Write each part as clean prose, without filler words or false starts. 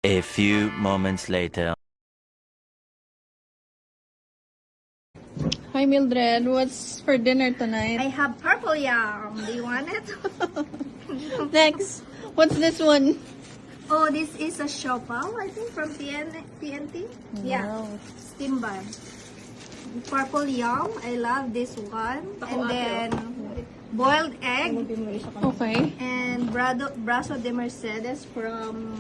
A few moments later. Hi Mildred, what's for dinner tonight? I have purple yam. Do you want it? Next, what's this one? Oh, this is a siopaw, I think, from PNT. Yeah, Wow. steam bun. Purple yam. I love this one. And then boiled egg. Okay. And brazo de Mercedes from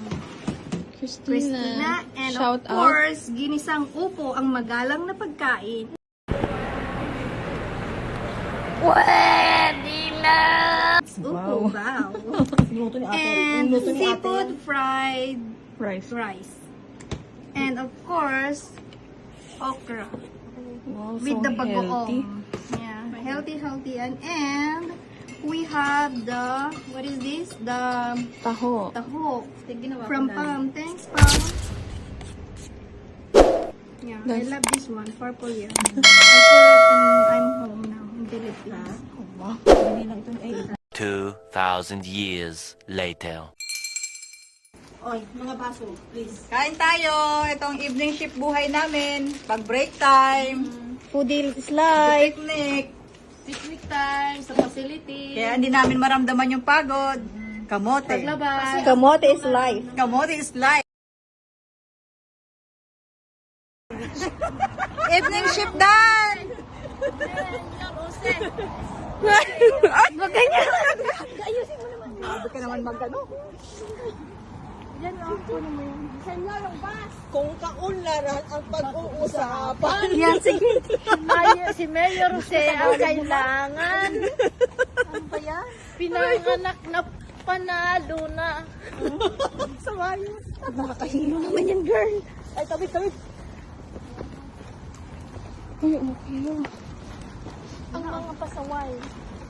Christina. And Shout of course, ginisang upo, ang magalang na pagkain. Pwede na! Upo, wow. And seafood fried rice. And of course, okra. Wow, With so the healthy. bagoong. Yeah, healthy. And we have the, what is this? The Taho. taho from Pam. Thanks, Pam. Yeah, I love this one, purple yam. I feel it and I'm home now in Philippines. 2,000 years later. Oy, mga baso, please. Kain tayo. Itong evening shift buhay namin. Pag break time. Foodie is life. Picnic. Picnic time sa facility. Kaya hindi namin maramdaman yung pagod. Kamote. Paglabas. Kamote is life. Kamote is life. Evening shift done. Ay, ganyan. Ayusin mo naman. Sabi ka naman magano. Yan lang po naman. Kung kaunlaran ang pag-uusapan. Yan, sige. Si Mayor Jose ang kailangan. Ano ba yan? Pinanganak na panalo na. Sawayo. Nakakahilo naman yan, girl. Ay, tabi. Ay, okay yun. Ang mga pasaway.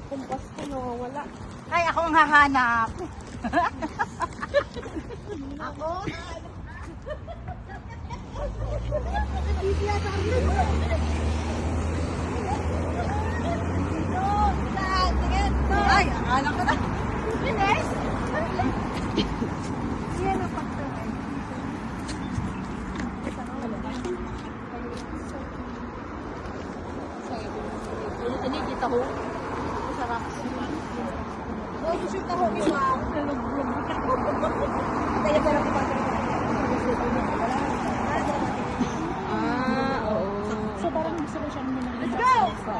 Kung Pasko nawawala. Ay, akong hahanap. Ako? Ay, akala ko na. Yes? Yan ang pagkain. Ini kita ho. Sarap. Oh, shoot ako isa. Kaya pero di ba? Oo. So parang gusto ko siyang muna. Let's go! Let's go!